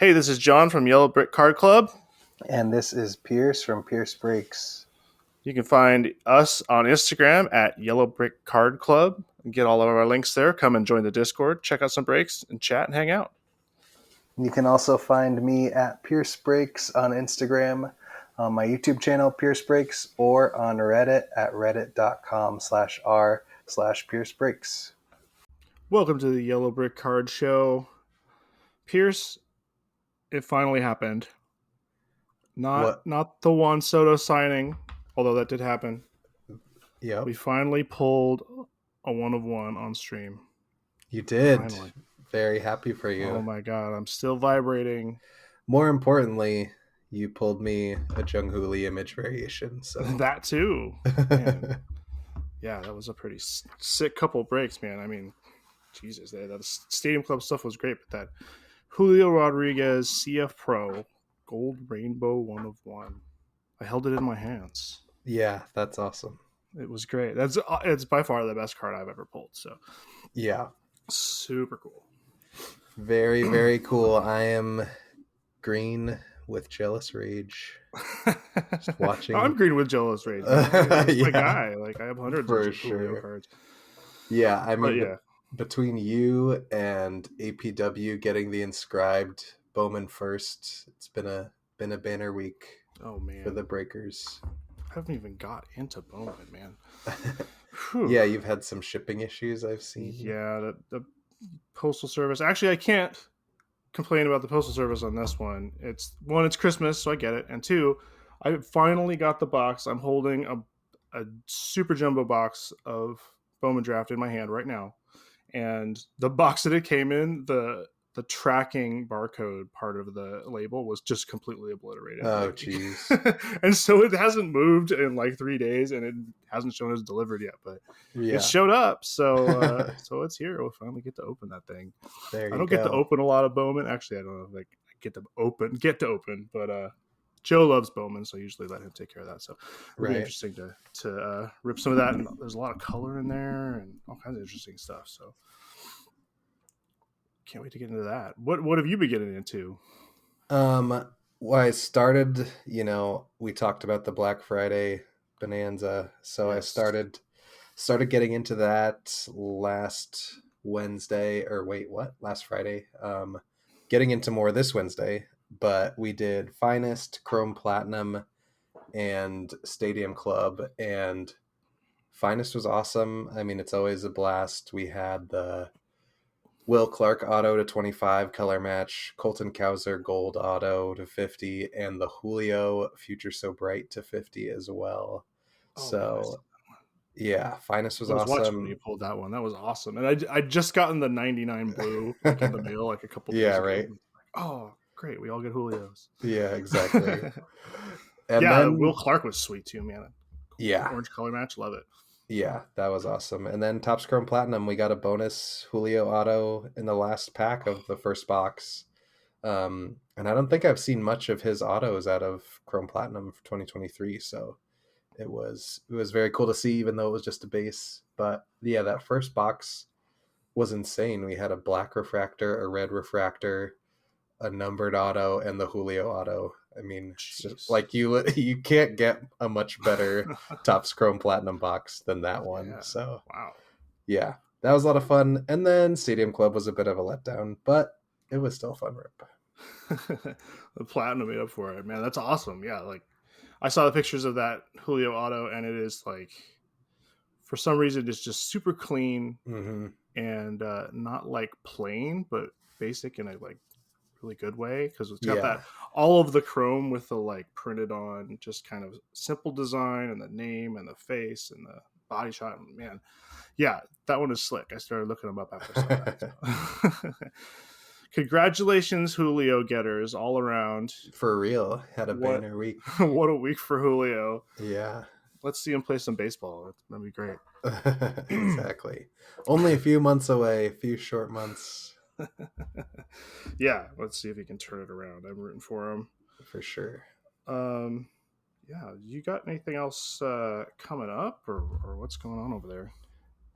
Hey, this is John from Yellow Brick Card Club. And this is Pierce from Pierce Breaks. You can find us on Instagram at Yellow Brick Card Club. Get all of our links there. Come and join the Discord. Check out some breaks and chat and hang out. You can also find me at Pierce Breaks on Instagram, on my YouTube channel, Pierce Breaks, or on Reddit at reddit.com/r/Pierce Breaks. Welcome to the Yellow Brick Card Show. Pierce, it finally happened. Not the Juan Soto signing, although that did happen. Yep. We finally pulled a 1-of-1 on stream. You did. Finally. Very happy for you. Oh my god, I'm still vibrating. More importantly, you pulled me a Jung-Hoo Lee image variation. So that too. Yeah, that was a pretty sick couple breaks, man. I mean, Jesus, the Stadium Club stuff was great, but that Julio Rodriguez CF Pro Gold Rainbow 1-of-1, I held it in my hands. Yeah, that's awesome. It was great. It's by far the best card I've ever pulled. So yeah, super cool. Very, very cool. I am green with jealous rage. Just watching. I'm green with jealous rage. That's my guy. Like, I have hundreds of Julio cards. Yeah, I mean, between you and APW getting the inscribed Bowman first, it's been a banner week. Oh man, for the breakers. I haven't even got into Bowman, man. Yeah, you've had some shipping issues I've seen. Yeah, the Postal Service. Actually, I can't complain about the Postal Service on this one. It's Christmas, so I get it. And two, I finally got the box. I'm holding a super jumbo box of Bowman Draft in my hand right now. And the box that it came in, the tracking barcode part of the label was just completely obliterated. Oh, jeez. And so it hasn't moved in like 3 days, and it hasn't shown as delivered yet, but it showed up. So so it's here. We'll finally get to open that thing. I don't get to open a lot of Bowman. Actually, I don't know if I get to open, but Joe loves Bowman, so I usually let him take care of that. So it'll be interesting to rip some of that. And there's a lot of color in there and all kinds of interesting stuff. So can't wait to get into that. What have you been getting into? Well, I started, we talked about the Black Friday bonanza. So yes. I started getting into that last Wednesday, last Friday. Getting into more this Wednesday, but we did Finest, Chrome Platinum, and Stadium Club, and Finest was awesome. I mean, it's always a blast. We had the Will Clark auto to 25 color match, Colton Cowser gold auto to 50, and the Julio Future So Bright to 50 as well. Yeah, Finest was awesome. I was watching when you pulled that one. That was awesome. And I just gotten the 99 blue in the mail like a couple days ago. Right. Oh, great. We all get Julios. Yeah, exactly. And then Will Clark was sweet too, man. Yeah. Orange color match. Love it. Yeah, that was awesome. And then Topps Chrome Platinum, we got a bonus Julio auto in the last pack of the first box. And I don't think I've seen much of his autos out of Chrome Platinum for 2023. So it was very cool to see, even though it was just a base. But yeah, that first box was insane. We had a black refractor, a red refractor, a numbered auto, and the Julio auto. I mean, just like you can't get a much better Topps Chrome Platinum box than that one. Yeah. So wow, yeah, that was a lot of fun. And then Stadium Club was a bit of a letdown, but it was still a fun rip. The Platinum made up for it, man. That's awesome. Yeah, like I saw the pictures of that Julio auto, and it is like, for some reason, it's just super clean and not like plain, but basic in a like really good way, because it's got that all of the chrome with the like printed on just kind of simple design and the name and the face and the body shot. Man, yeah, that one is slick. I started looking them up after I saw that. Congratulations, Julio getters all around. For real, had a banner week. What a week for Julio. Yeah, let's see him play some baseball. That'd be great. Exactly. Only a few months away, a few short months. Yeah, let's see if he can turn it around. I'm rooting for him for sure. Yeah, you got anything else coming up, or what's going on over there?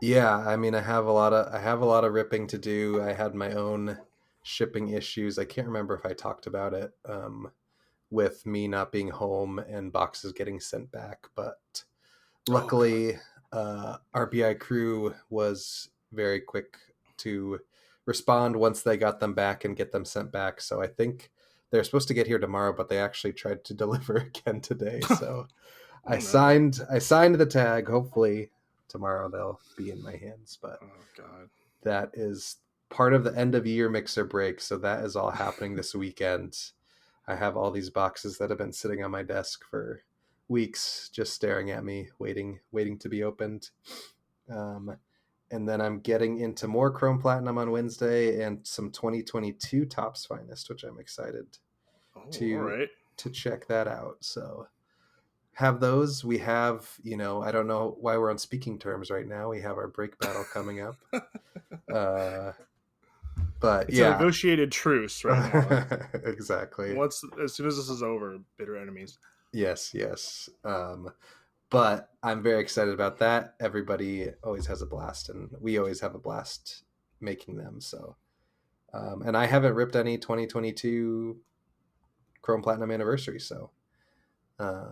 Yeah, I mean, I have a lot of ripping to do. I had my own shipping issues. I can't remember if I talked about it with me not being home and boxes getting sent back, but luckily our BI crew was very quick to respond once they got them back and get them sent back. So I think they're supposed to get here tomorrow, but they actually tried to deliver again today. So I signed the tag. Hopefully tomorrow they'll be in my hands, but God, that is part of the end of year mixer break. So that is all happening this weekend. I have all these boxes that have been sitting on my desk for weeks, just staring at me, waiting to be opened. And then I'm getting into more Chrome Platinum on Wednesday and some 2022 Topps Finest, which I'm excited to check that out. So have those. We have, I don't know why we're on speaking terms right now. We have our break battle coming up. But it's a negotiated truce right now. Exactly. As soon as this is over, bitter enemies. Yes. But I'm very excited about that. Everybody always has a blast, and we always have a blast making them. So, and I haven't ripped any 2022 Chrome Platinum Anniversary, so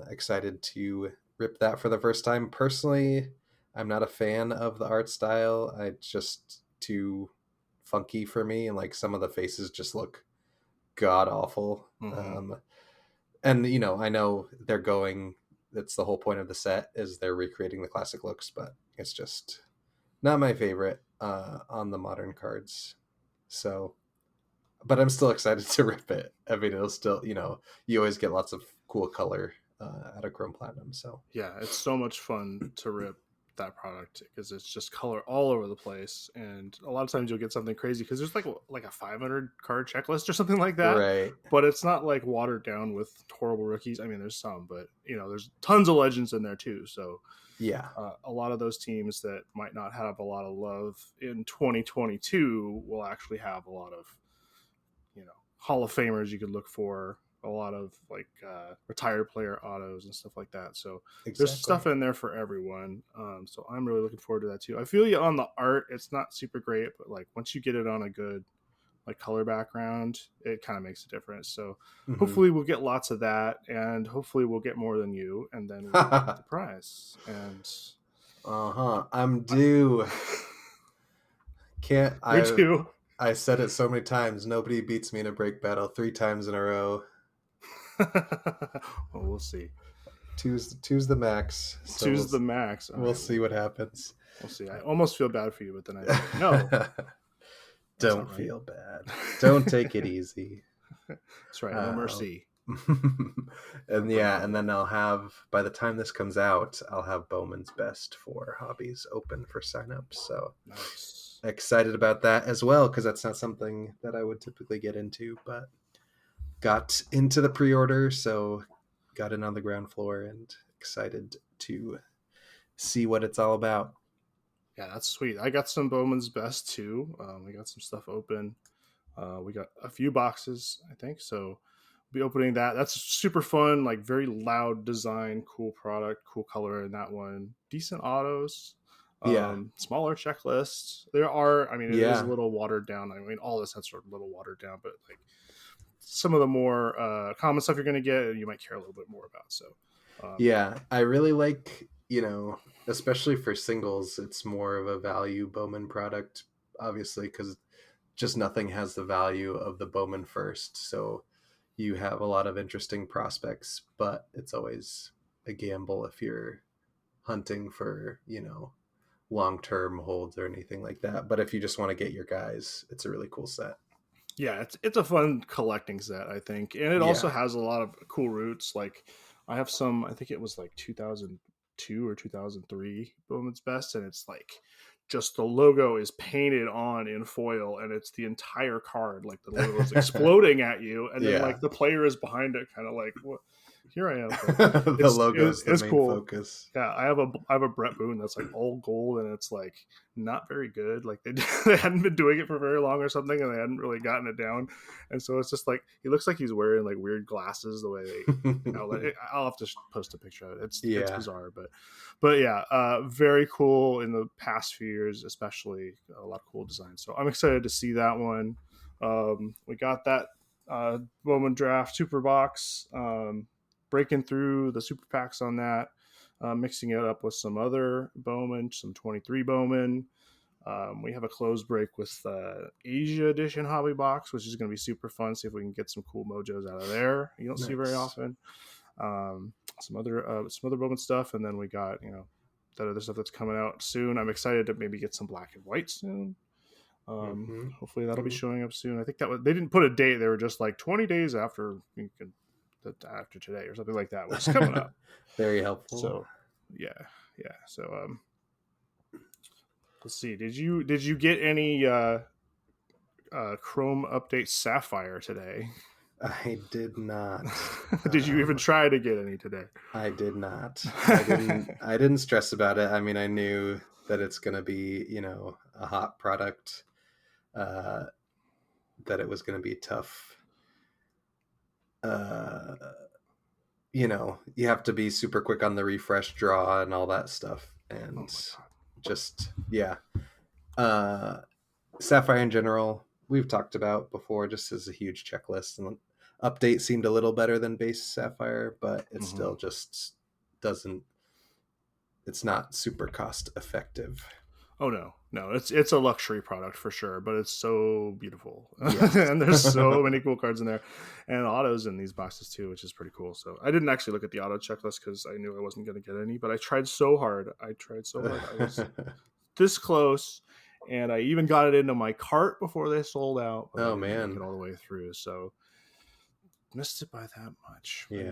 excited to rip that for the first time. Personally, I'm not a fan of the art style. It's just too funky for me, and like some of the faces just look god awful. Mm-hmm. And I know they're going, that's the whole point of the set, is they're recreating the classic looks, but it's just not my favorite on the modern cards. So, but I'm still excited to rip it. I mean, it'll still, you always get lots of cool color out of Chrome Platinum. So yeah, it's so much fun to rip that product because it's just color all over the place, and a lot of times you'll get something crazy because there's like a 500 card checklist or something like that, right? But it's not like watered down with horrible rookies. I mean, there's some, but there's tons of legends in there too. So yeah, a lot of those teams that might not have a lot of love in 2022 will actually have a lot of Hall of Famers you could look for, a lot of like retired player autos and stuff like that. So There's stuff in there for everyone. So I'm really looking forward to that too. I feel you on the art. It's not super great, but like once you get it on a good like color background, it kind of makes a difference. So hopefully we'll get lots of that, and hopefully we'll get more than you, and then we'll get the prize. And I'm due. You're due. I said it so many times. Nobody beats me in a break battle 3 times in a row. Well, we'll see. Two's the max. So two's the max. We'll see what happens. We'll see. I almost feel bad for you, but then I think, no. Don't feel bad. Don't take it easy. That's right. No mercy. And and then I'll have, by the time this comes out, I'll have Bowman's Best for Hobbies open for signups. So nice. Excited about that as well, because that's not something that I would typically get into, but got into the pre-order, so got in on the ground floor and excited to see what it's all about. Yeah, that's sweet. I got some Bowman's Best too. We got some stuff open. We got a few boxes, I think, so we'll be opening that. That's super fun, like very loud design, cool product, cool color in that one. Decent autos. Smaller checklists. There are, I mean, it is a little watered down. I mean, all this sets are a little watered down, but like some of the more common stuff you're going to get, you might care a little bit more about. So, I really like, especially for singles, it's more of a value Bowman product, obviously, because just nothing has the value of the Bowman first. So you have a lot of interesting prospects, but it's always a gamble if you're hunting for, long-term holds or anything like that. But if you just want to get your guys, it's a really cool set. Yeah, it's a fun collecting set, I think. And it also has a lot of cool roots. Like I have some, I think it was like 2002 or 2003 Bowman's Best, and it's like just the logo is painted on in foil, and it's the entire card, like the logo is exploding at you, and then like the player is behind it, kind of like, what? Here I am. The logo is the main focus. Yeah, I have a Brett Boone that's like all gold, and it's like not very good. Like they hadn't been doing it for very long or something, and they hadn't really gotten it down. And so it's just like he looks like he's wearing like weird glasses the way they. I'll have to post a picture of it. It's bizarre, but yeah, very cool in the past few years, especially a lot of cool designs. So I'm excited to see that one. We got that Bowman Draft Super Box, breaking through the super packs on that, mixing it up with some other Bowman, some 23 Bowman. We have a closed break with Asia Edition Hobby Box, which is going to be super fun. See if we can get some cool mojos out of there. You don't see very often. Some other Bowman stuff, and then we got that other stuff that's coming out soon. I'm excited to maybe get some black and white soon. Hopefully that'll be showing up soon. I think they didn't put a date. They were just like 20 days after today or something like that, which is coming up. Very helpful. So yeah. So let's see. Did you get any Chrome update Sapphire today? I did not. Did you even try to get any today? I did not. I didn't stress about it. I mean, I knew that it's going to be, a hot product, that it was going to be tough. You have to be super quick on the refresh draw and all that stuff. And Sapphire in general, we've talked about before, just as a huge checklist. And update seemed a little better than base Sapphire, but it still just it's not super cost effective. Oh no, it's a luxury product for sure, but it's so beautiful. Yes. And there's so many cool cards in there, and autos in these boxes too, which is pretty cool. So I didn't actually look at the auto checklist because I knew I wasn't going to get any, but I tried so hard. I was this close, and I even got it into my cart before they sold out. Oh man, didn't make it all the way through, so missed it by that much. Yeah,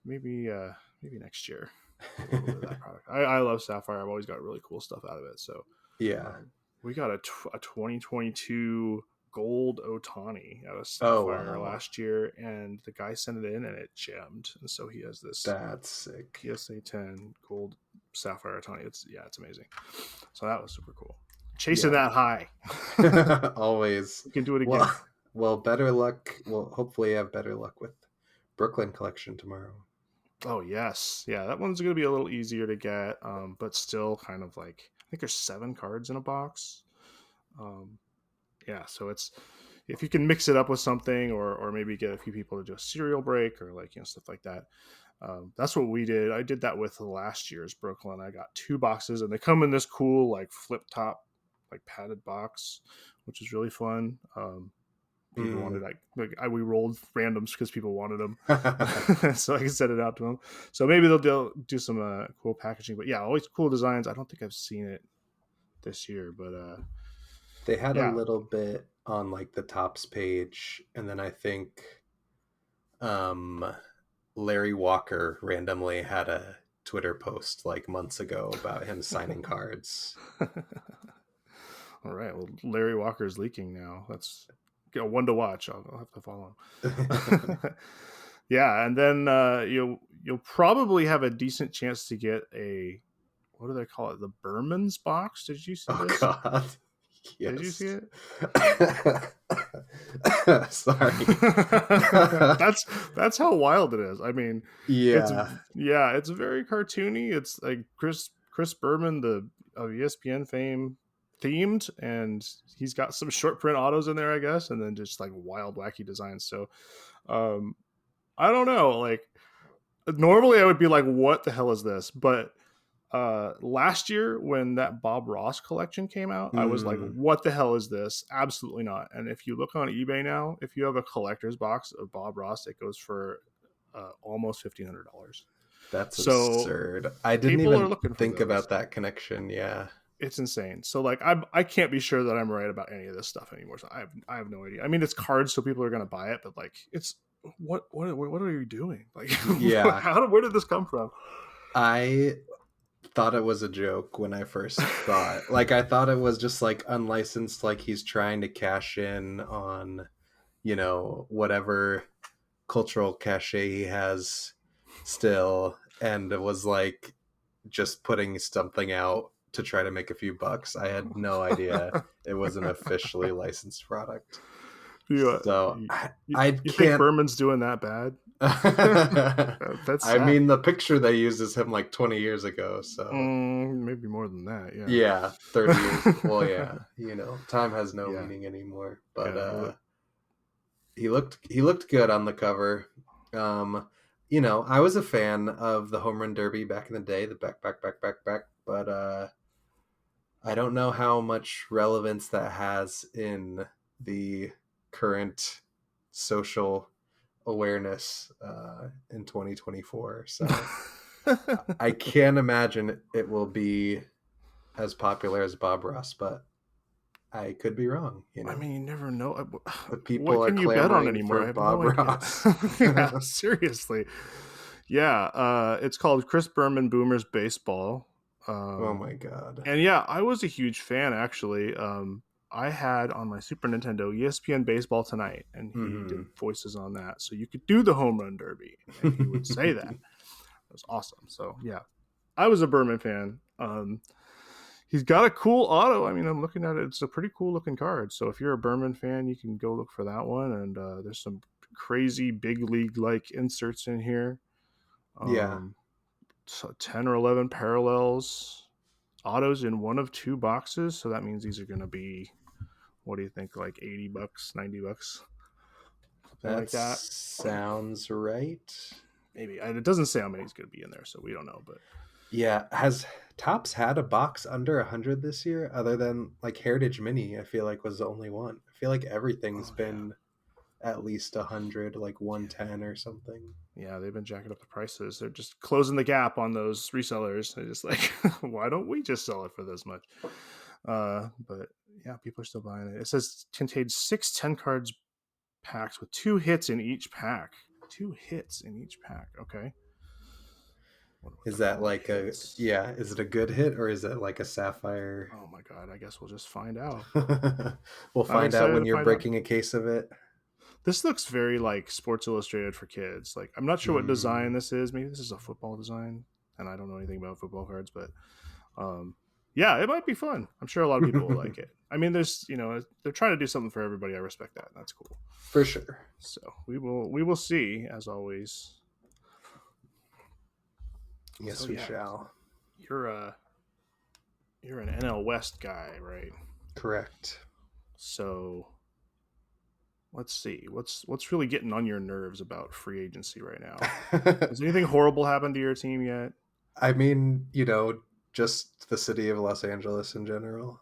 maybe next year. A little bit of that product. I love Sapphire. I've always got really cool stuff out of it. So yeah, we got a 2022 gold Otani out of Sapphire last year, and the guy sent it in and it jammed, and so he has this. That's sick. PSA 10 gold Sapphire Otani. It's amazing. So that was super cool. Chasing that high. Always. You can do it again. Well, better luck. We'll hopefully have better luck with Brooklyn collection tomorrow. Oh yes, yeah, that one's going to be a little easier to get, but still kind of like, I think there's 7 cards in a box. So it's, if you can mix it up with something, or maybe get a few people to do a serial break or stuff like that. That's what we did. I did that with last year's Brooklyn. I got 2 boxes, and they come in this cool like flip top, like padded box, which is really fun. People wanted we rolled randoms because people wanted them, so I can send it out to them. So maybe they'll do some cool packaging. But yeah, always cool designs. I don't think I've seen it this year, but they had a little bit on like the Topps page, and then I think Larry Walker randomly had a Twitter post like months ago about him signing cards. All right, well, Larry Walker's leaking now. That's one to watch. I'll have to follow him. Yeah, and then you'll probably have a decent chance to get a, what do they call it? The Berman's box. Did you see this? Oh God. Yes. Did you see it? Sorry. That's how wild it is. I mean, it's very cartoony. It's like Chris Berman, of ESPN fame, themed, and he's got some short print autos in there, I guess, and then just like wild, wacky designs. So I don't know, like normally I would be like, what the hell is this? But last year when that Bob Ross collection came out, I was like, what the hell is this? Absolutely not. And if you look on eBay now, if you have a collector's box of Bob Ross, it goes for almost $1,500. That's absurd. I didn't even think about that connection. Yeah, it's insane. So like I can't be sure that I'm right about any of this stuff anymore. So I have no idea. I mean, it's cards, so people are going to buy it, but like, it's what are you doing? Like, where did this come from? I thought it was a joke when I first saw it. Like, I thought it was just like unlicensed, like he's trying to cash in on, whatever cultural cachet he has still, and it was like just putting something out to try to make a few bucks. I had no idea it was an officially licensed product. So I can't. Think Berman's doing that bad? That's sad. I mean, the picture they used is him like 20 years ago. So maybe more than that. Yeah, 30 years. Well, yeah, time has no meaning anymore. But He looked good on the cover. I was a fan of the home run derby back in the day, the back, but I don't know how much relevance that has in the current social awareness in 2024. So I can't imagine it will be as popular as Bob Ross, but I could be wrong. I mean, you never know. The people What are can you bet on clamoring anymore? for I have Bob no idea. Ross. Yeah, seriously. Yeah, it's called Chris Berman Boomers Baseball. Oh my god. And yeah, I was a huge fan actually. I had on my Super Nintendo ESPN Baseball Tonight, and he did voices on that, so you could do the home run derby, and he would say that. It was awesome. So yeah, I was a Berman fan. He's got a cool auto. I mean, I'm looking at it. It's a pretty cool looking card. So if you're a Berman fan, you can go look for that one. And there's some crazy big league like inserts in here. Yeah. So 10 or 11 parallels. Autos in one of two boxes. So that means these are going to be, what do you think, like $80, $90? Something like that. Sounds right. Maybe. It doesn't say how many is going to be in there, so we don't know. But yeah, has Topps had a box under 100 this year, other than like Heritage Mini? I feel like was the only one. I feel like everything's been at least 100, like 110 or something. Yeah, they've been jacking up the prices. They're just closing the gap on those resellers. They're just like, why don't we just sell it for this much? But yeah, people are still buying it. It says contains 6 10 cards packs with 2 hits in each pack. 2 hits in each pack. Okay. Is that like hits? Is it a good hit or is it like a sapphire? Oh my god, I guess we'll just find out. We'll find out when you're breaking a case of it. This looks very like Sports Illustrated for kids. Like, I'm not sure what design this is. Maybe this is a football design, and I don't know anything about football cards, but yeah, it might be fun. I'm sure a lot of people will like it. I mean, there's, they're trying to do something for everybody. I respect that. That's cool. For sure. So we will see, as always. Yes, so, we shall. You're an NL West guy, right? Correct. So let's see. What's really getting on your nerves about free agency right now? Has anything horrible happened to your team yet? I mean, just the city of Los Angeles in general.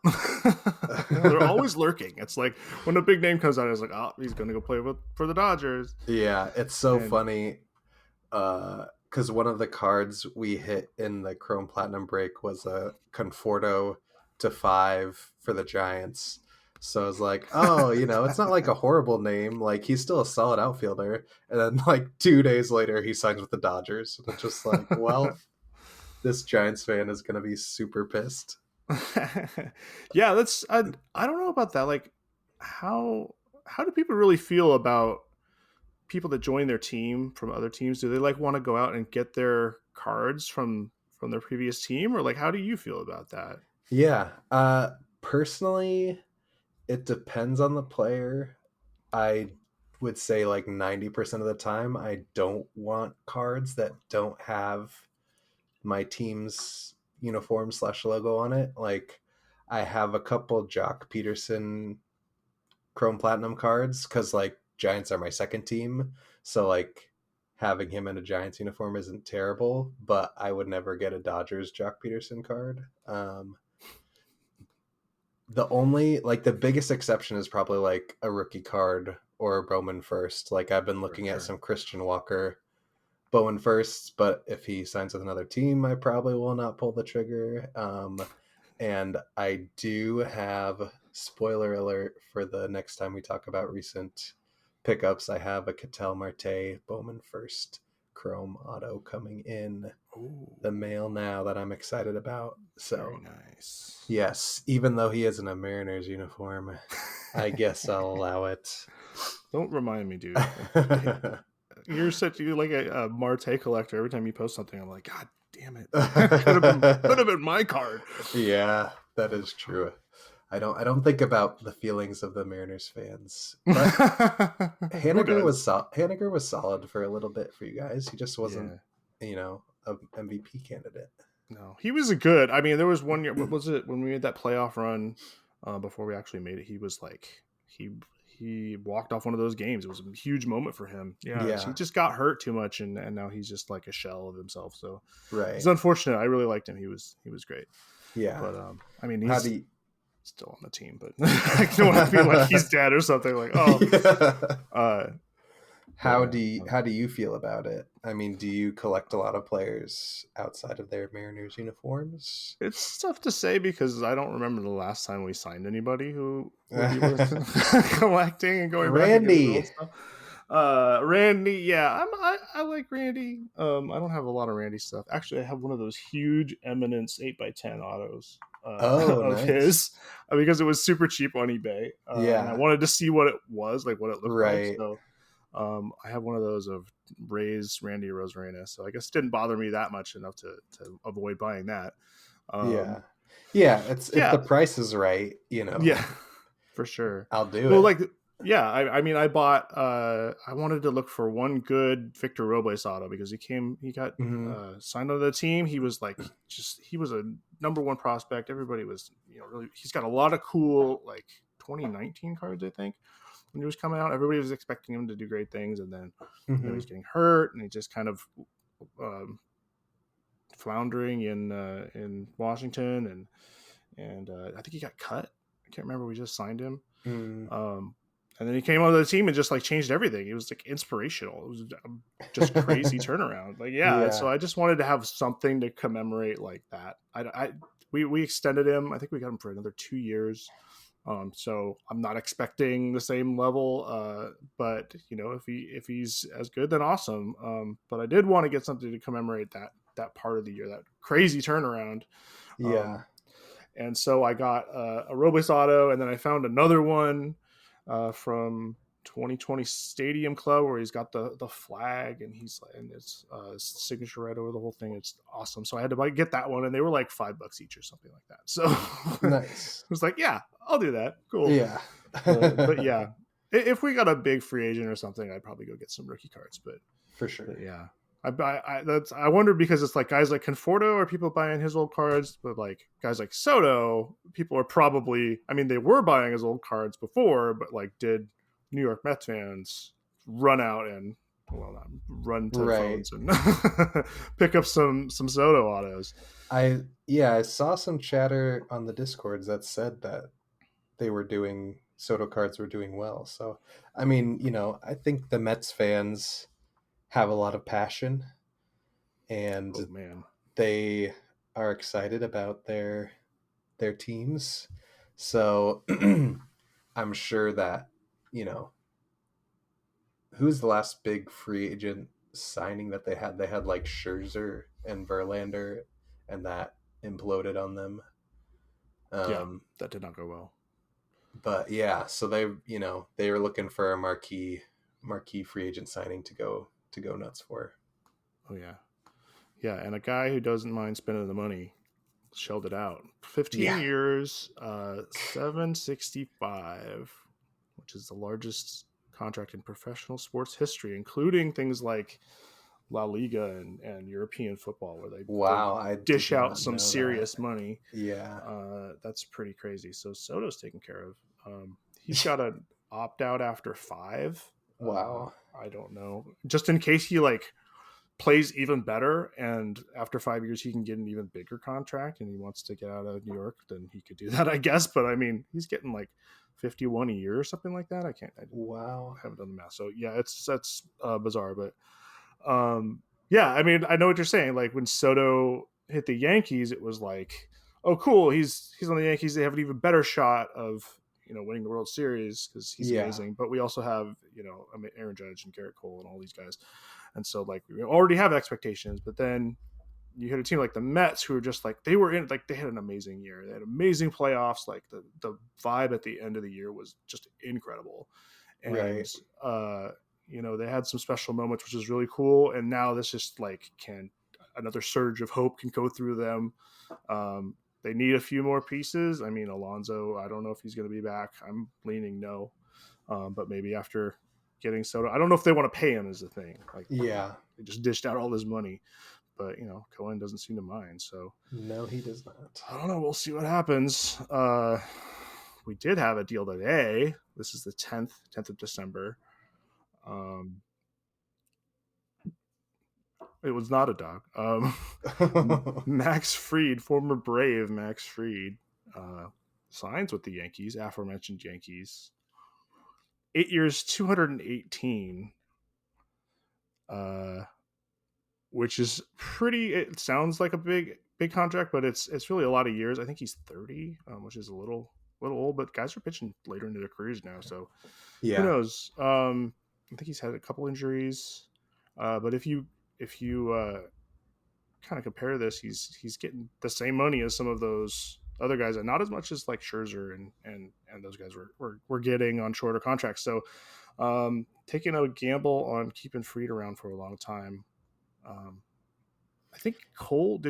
They're always lurking. It's like when a big name comes out, it's like, oh, he's going to go play for the Dodgers. Yeah, it's so funny. Because one of the cards we hit in the Chrome Platinum break was a Conforto to 5 for the Giants. So I was like, oh, it's not like a horrible name. Like, he's still a solid outfielder. And then, like, 2 days later, he signs with the Dodgers. And it's just like, well, this Giants fan is going to be super pissed. Yeah, I don't know about that. Like, how do people really feel about people that join their team from other teams? Do they like want to go out and get their cards from their previous team, or like, how do you feel about that? Yeah, personally, it depends on the player. I would say like 90% of the time, I don't want cards that don't have my team's uniform / logo on it. Like, I have a couple Jock Peterson Chrome Platinum cards because like Giants are my second team, so like having him in a Giants uniform isn't terrible, but I would never get a Dodgers Jock Peterson card. The only, like, the biggest exception is probably like a rookie card or a Bowman first. Like, I've been looking at some Christian Walker Bowman first, but if he signs with another team, I probably will not pull the trigger. And I do have, spoiler alert, for the next time we talk about recent pickups, I have a Ketel Marte Bowman first Chrome auto coming in the mail now that I'm excited about. So very nice. Yes, even though he isn't a Mariners uniform, I guess I'll allow it. Don't remind me, dude. You're like a Marte collector. Every time you post something, I'm like, God damn it! Could have been my card. Yeah, that is true. I don't think about the feelings of the Mariners fans. But Haniger was solid for a little bit for you guys. He just wasn't, an MVP candidate. No, he was good. I mean, there was one year. What was it when we made that playoff run? Before we actually made it, he was like he he walked off one of those games. It was a huge moment for him. Yeah. He just got hurt too much, and now he's just like a shell of himself. So Right. it's unfortunate. I really liked him. He was great. Yeah. But I mean, he's still on the team, but I don't want to feel like he's dead or something. Like, oh. How do you feel about it? I mean, do you collect a lot of players outside of their Mariners uniforms? It's tough to say because I don't remember the last time we signed anybody who was collecting and going Randy. back and stuff. Randy, yeah, I like Randy. I don't have a lot of Randy stuff. Actually, I have one of those huge Eminence 8x10 autos of his because it was super cheap on eBay. And I wanted to see what it was, like what it looked like. So I have one of those of Randy Rosarena. So I guess it didn't bother me that much enough to avoid buying that. If the price is right, Yeah, for sure. I'll do it. I mean, I bought. I wanted to look for one good Victor Robles auto because he got signed on the team. He was like, he was a number one prospect. Everybody was, really. He's got a lot of cool 2019 cards, I think. When he was coming out, everybody was expecting him to do great things, and then he's getting hurt, and he just kind of floundering in Washington, and I think he got cut. I can't remember. We just signed him. And then he came onto the team and just changed everything. It was inspirational. It was just crazy turnaround. So I just wanted to have something to commemorate like that. We extended him. I think we got him for another 2 years. So I'm not expecting the same level. But if he's as good, then awesome. But I did want to get something to commemorate that part of the year, that crazy turnaround. And so I got a Robles auto, and then I found another one from 2020 Stadium Club where he's got the flag and it's signature right over the whole thing. It's awesome. So I had to get that one, and they were like $5 each or something like that. So nice. I was like, yeah, I'll do that. Cool. Yeah. But yeah, if we got a big free agent or something, I'd probably go get some rookie cards. But for sure. But yeah. I wonder because it's guys like Conforto are people buying his old cards, but guys like Soto, people are probably, I mean, they were buying his old cards before, but did New York Mets fans run out and not run to phones and pick up some Soto autos? I saw some chatter on the Discords that said that Soto cards were doing well. So I mean, I think the Mets fans have a lot of passion, and they are excited about their teams. So I'm sure that who's the last big free agent signing that they had? They had Scherzer and Verlander, and that imploded on them. That did not go well. But yeah, so they were looking for a marquee free agent signing to go nuts for. Oh yeah, and a guy who doesn't mind spending the money shelled it out. 15 years, $765, which is the largest contract in professional sports history, including things like La Liga and European football, where they dish out some serious money. Yeah, that's pretty crazy. So Soto's taken care of. He's got an opt out after 5. Wow. I don't know. Just in case he plays even better, and after 5 years he can get an even bigger contract, and he wants to get out of New York, then he could do that, I guess. But I mean, he's getting 51 a year or something like that. I haven't done the math. So yeah, that's bizarre. But yeah, I mean, I know what you're saying. When Soto hit the Yankees, it was oh cool, he's on the Yankees. They have an even better shot of winning the World Series because he's amazing. But we also have, Aaron Judge and Garrett Cole and all these guys. And so we already have expectations, but then you hit a team like the Mets who are just they were in, they had an amazing year. They had amazing playoffs. The vibe at the end of the year was just incredible. And, they had some special moments, which is really cool. And now this just another surge of hope can go through them. They need a few more pieces. I mean, Alonso, I don't know if he's going to be back. I'm leaning no. But maybe after getting Soto, I don't know if they want to pay him is the thing. They just dished out all this money. But, Cohen doesn't seem to mind. So no, he does not. I don't know. We'll see what happens. we did have a deal today. This is the 10th of December. It was not a dog. Max Fried, former Brave Max Fried, signs with the Yankees, aforementioned Yankees. 8 years, 218, which is pretty. It sounds like a big contract, but it's really a lot of years. I think he's 30, which is a little old. But guys are pitching later into their careers now, so who knows? I think he's had a couple injuries, but if you kind of compare this, he's getting the same money as some of those other guys, and not as much as like Scherzer and those guys were getting on shorter contracts. So taking a gamble on keeping Fried around for a long time. I think Cole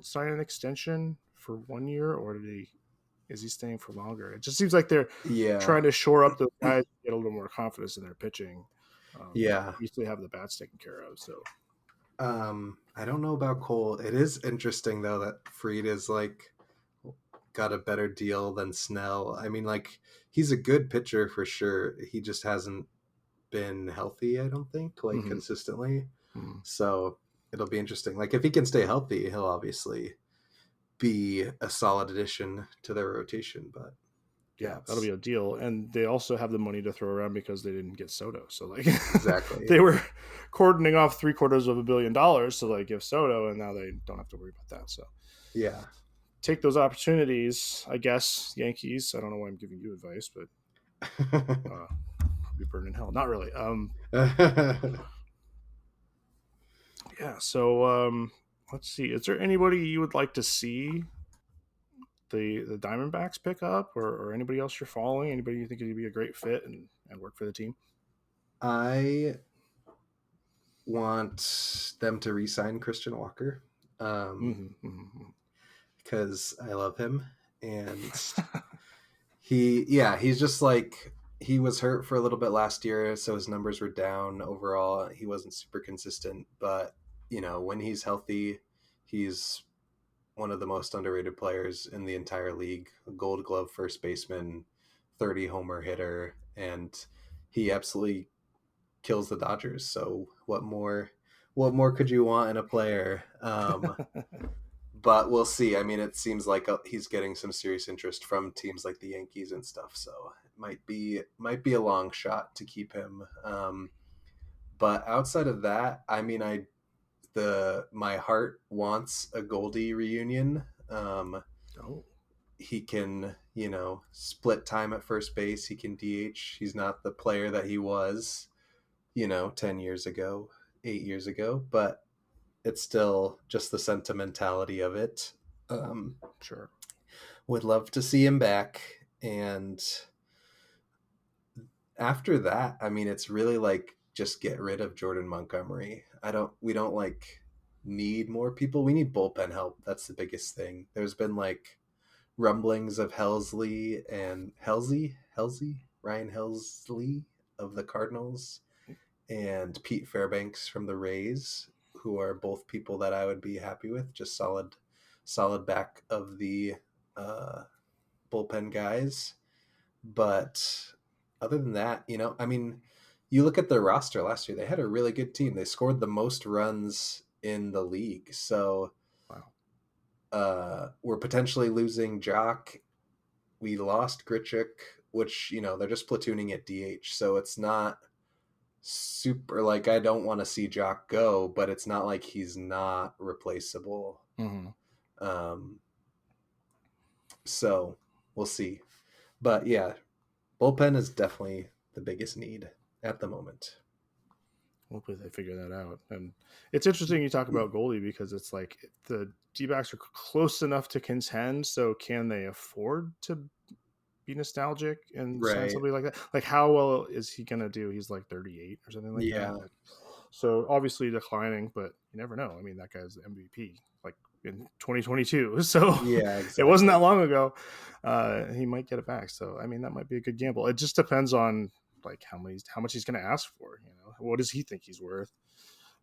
sign an extension for 1 year, or is he staying for longer? It just seems like they're trying to shore up those guys, get a little more confidence in their pitching. Usually have the bats taken care of. So I don't know about Cole. It is interesting though that Fried is like got a better deal than Snell. I mean, like, he's a good pitcher for sure. He just hasn't been healthy, I don't think, like consistently. So it'll be interesting. Like, if he can stay healthy, he'll obviously be a solid addition to their rotation. But yeah, that'll be a deal. And they also have the money to throw around because they didn't get Soto. So like, exactly, they were cordoning off $750 million to like give Soto, and now they don't have to worry about that. So yeah, take those opportunities, I guess. Yankees. I don't know why I'm giving you advice, but be burned in hell. Not really. Yeah. So let's see. Is there anybody you would like to see the Diamondbacks pick up, or anybody else you're following? Anybody you think would be a great fit and work for the team? I want them to re-sign Christian Walker because I love him, and he's just like, he was hurt for a little bit last year, so his numbers were down overall. He wasn't super consistent, but when he's healthy, he's one of the most underrated players in the entire league. A Gold Glove first baseman, 30 homer hitter, and he absolutely kills the Dodgers. So what more could you want in a player? But we'll see. I mean, it seems like he's getting some serious interest from teams like the Yankees and stuff. So it might be a long shot to keep him. But outside of that, I mean, my heart wants a Goldie reunion. He can, split time at first base. He can DH. He's not the player that he was, 10 years ago, 8 years ago, but it's still just the sentimentality of it. Sure. Would love to see him back. And after that, I mean, it's really like, just get rid of Jordan Montgomery. We don't like need more people. We need bullpen help. That's the biggest thing. There's been like rumblings of Ryan Helsley of the Cardinals, and Pete Fairbanks from the Rays, who are both people that I would be happy with. Just solid back of the bullpen guys. But other than that, I mean, you look at their roster last year, they had a really good team. They scored the most runs in the league. So we're potentially losing Jock. We lost Grichuk, which, they're just platooning at DH. So it's not super, like, I don't want to see Jock go, but it's not like he's not replaceable. So we'll see. But yeah, bullpen is definitely the biggest need at the moment. Hopefully they figure that out. And it's interesting you talk about Goldie, because it's like the D-backs are close enough to contend, so can they afford to be nostalgic and sign somebody like that? Like, how well is he gonna do? He's like 38 or something like that. Like, so obviously declining, but you never know. I mean, that guy's the MVP like in 2022, so exactly. It wasn't that long ago. He might get it back, so I mean, that might be a good gamble. It just depends on like how much he's going to ask for. What does he think he's worth?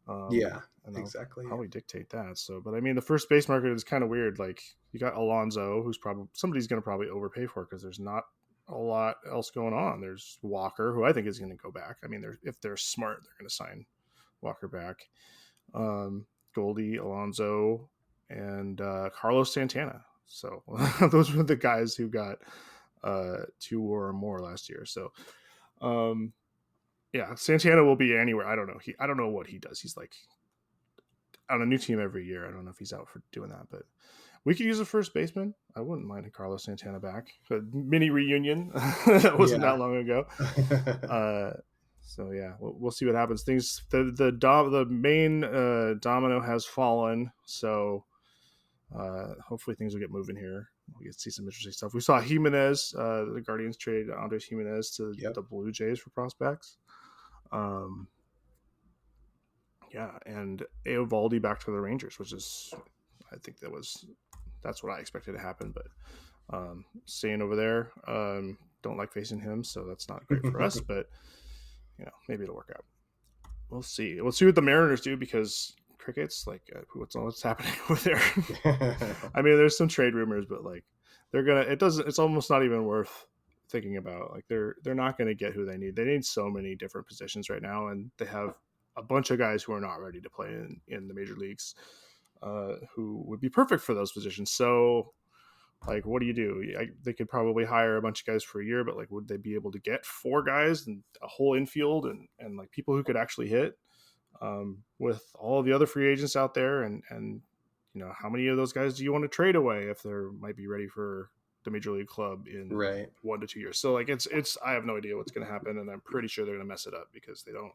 And exactly. Probably dictate that. So, but I mean, the first base market is kind of weird. Like, you got Alonso, who's somebody's going to probably overpay for, because there's not a lot else going on. There's Walker, who I think is going to go back. I mean, if they're smart, they're going to sign Walker back. Goldie, Alonso, and Carlos Santana. So those were the guys who got 2 or more last year. So yeah, Santana will be anywhere. I don't know. I don't know what he does. He's like on a new team every year. I don't know if he's out for doing that, but we could use a first baseman. I wouldn't mind a Carlos Santana back. A mini reunion that wasn't that long ago. So yeah, we'll see what happens. Things the main domino has fallen. So hopefully things will get moving here. We get to see some interesting stuff. We saw Jimenez, the Guardians traded Andres Jimenez to the Blue Jays for prospects. Yeah, and Eovaldi back to the Rangers, which is, I think that's what I expected to happen. But staying over there, don't like facing him, so that's not great for us. But maybe it'll work out. We'll see. We'll see what the Mariners do, because Crickets, like, what's happening over there? I mean, there's some trade rumors, but like it's almost not even worth thinking about. Like they're not gonna get who they need. They need so many different positions right now, and they have a bunch of guys who are not ready to play in the major leagues, who would be perfect for those positions. So like, what do you do? They could probably hire a bunch of guys for a year, but like, would they be able to get 4 guys and a whole infield and like people who could actually hit, with all the other free agents out there? And how many of those guys do you want to trade away if they might be ready for the major league club in 1 to 2 years? So like, it's I have no idea what's going to happen, and I'm pretty sure they're going to mess it up, because they don't.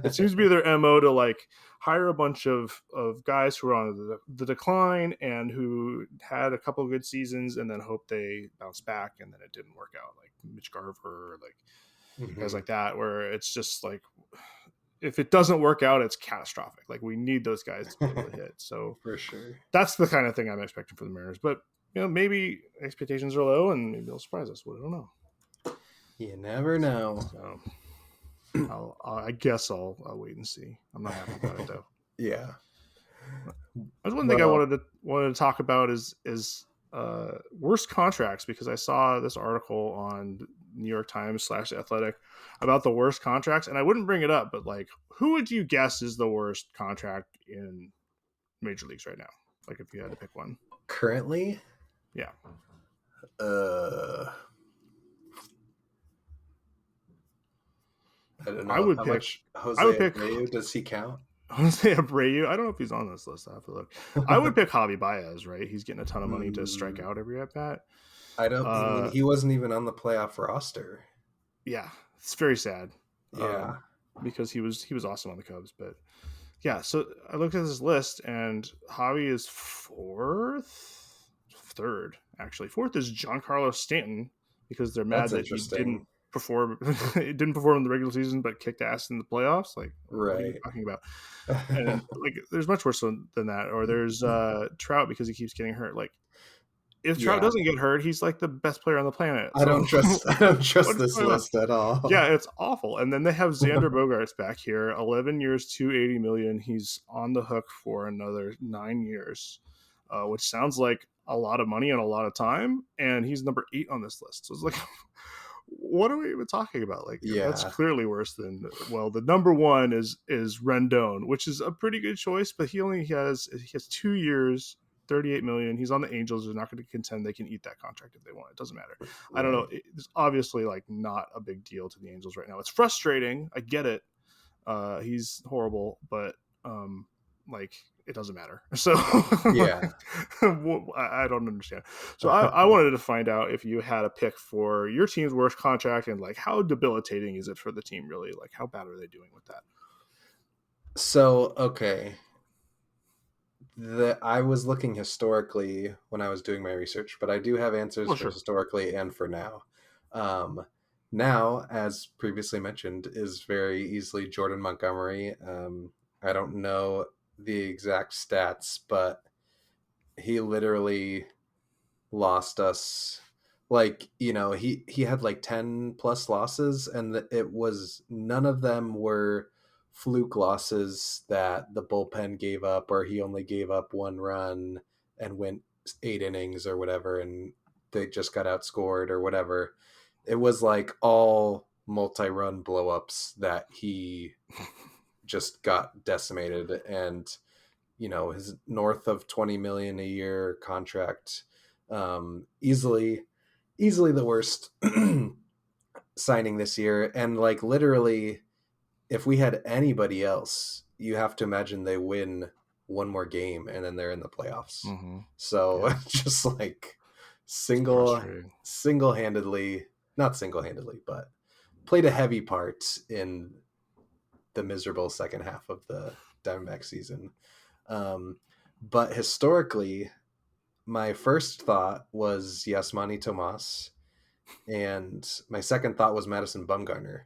It seems to be their MO to like hire a bunch of guys who are on the decline and who had a couple of good seasons, and then hope they bounce back, and then it didn't work out, like Mitch Garver, like guys like that, where it's just like, if it doesn't work out, it's catastrophic. Like, we need those guys to be able to hit. So for sure, that's the kind of thing I'm expecting for the Mariners. But maybe expectations are low, and maybe they'll surprise us. We don't know. You never know. So I guess I'll wait and see. I'm not happy about it though. Yeah. There's one thing I wanted to talk about is worst contracts, because I saw this article on New York Times /Athletic about the worst contracts, and I wouldn't bring it up, but like, who would you guess is the worst contract in major leagues right now? Like, if you had to pick one currently. Yeah. I don't know. I would pick Jose Abreu. Does he count? Jose Abreu. I don't know if he's on this list. I have to look. I would pick Javi Baez, right? He's getting a ton of money to strike out every at bat. I mean, he wasn't even on the playoff roster. Yeah, it's very sad. Yeah, because he was awesome on the Cubs, but yeah. So I looked at this list, and Javi is third actually. Fourth is Giancarlo Stanton, because they're mad that he didn't perform. It didn't perform in the regular season, but kicked ass in the playoffs. Like, what are you talking about? And like, there's much worse than that. Or there's Trout, because he keeps getting hurt. Like, if Trout doesn't get hurt, he's like the best player on the planet. So, I don't trust this list at all. Yeah, it's awful. And then they have Xander Bogaerts back here, 11 years, $280 million. He's on the hook for another 9 years, which sounds like a lot of money and a lot of time. And he's number 8 on this list. So it's like, what are we even talking about? Like, that's clearly worse than, the number 1 is Rendon, which is a pretty good choice, but he has 2 years, $38 million. He's on the Angels. They're not going to contend. They can eat that contract if they want. It doesn't matter. I don't know. It's obviously like not a big deal to the Angels right now. It's frustrating. I get it. He's horrible, but like, it doesn't matter. So yeah, I don't understand. So I wanted to find out if you had a pick for your team's worst contract, and like, how debilitating is it for the team, really? Like, how bad are they doing with that? So, okay. I was looking historically when I was doing my research, but I do have answers for historically and for now. Now, as previously mentioned, is very easily Jordan Montgomery. I don't know the exact stats, but he literally lost us. Like, he had like 10 plus losses, and it was, none of them were fluke losses that the bullpen gave up, or he only gave up 1 run and went 8 innings or whatever, and they just got outscored or whatever. it was like all multi-run blow-ups that he just got decimated. And his north of 20 million a year contract, easily the worst signing this year. And like literally, if we had anybody else, you have to imagine they win one more game and then they're in the playoffs. Mm-hmm. So Yeah. just like Frustrating. single-handedly, not single-handedly, but played a heavy part in the miserable second half of the Diamondback season. But historically, my first thought was Yasmani Tomas, and my second thought was Madison Bumgarner.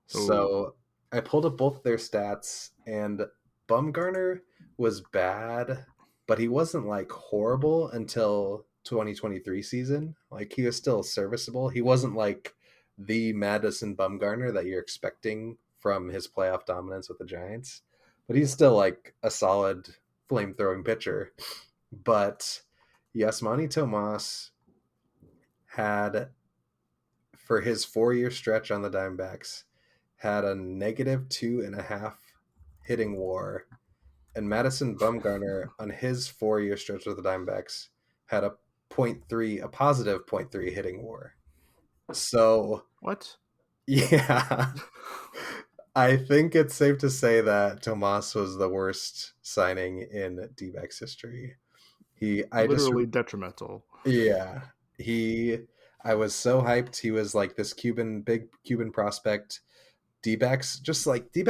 So I pulled up both their stats, and Bumgarner was bad, but he wasn't like horrible until 2023 season. Like he was still serviceable. He wasn't like the Madison Bumgarner that you're expecting from his playoff dominance with the Giants, but he's still like a solid flame-throwing pitcher. But Yasmani Tomas had, for his 4-year stretch on the Diamondbacks, had a -2.5 hitting WAR, and Madison Bumgarner on his 4-year stretch with the Diamondbacks had a positive 0.3 hitting WAR. So What? yeah, I think it's safe to say that Tomas was the worst signing in D-backs history. Literally detrimental. Yeah, I was so hyped. He was like this big Cuban prospect. D-backs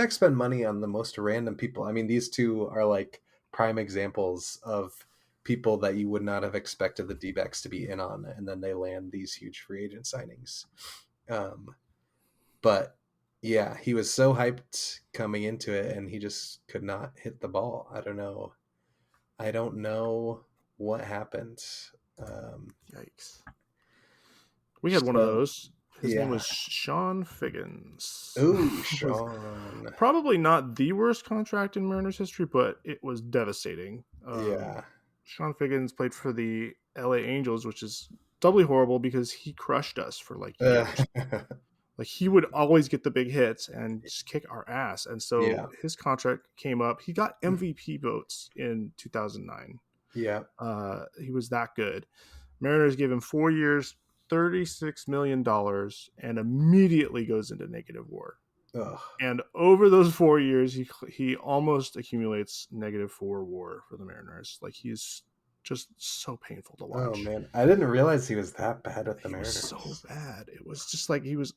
spend money on the most random people. I mean, these two are like prime examples of people that you would not have expected the D-backs to be in on, and then they land these huge free agent signings. But yeah, he was so hyped coming into it, and he just could not hit the ball. I don't know what happened. Yikes. We had one of those. His name was Yeah. Sean Figgins. Ooh, Sean. Probably not the worst contract in Mariners history, but it was devastating. Yeah. Sean Figgins played for the LA Angels, which is doubly horrible because he crushed us for like years. Like he would always get the big hits and just kick our ass. And so Yeah. his contract came up. He got MVP votes in 2009. Yeah. He was that good. Mariners gave him 4 years, $36 million, and immediately goes into negative WAR. Ugh. And over those 4 years, he almost accumulates -4 WAR for the Mariners. Like he's just so painful to watch. Oh man, I didn't realize he was that bad with the Mariners. He was so bad. It was just like he was.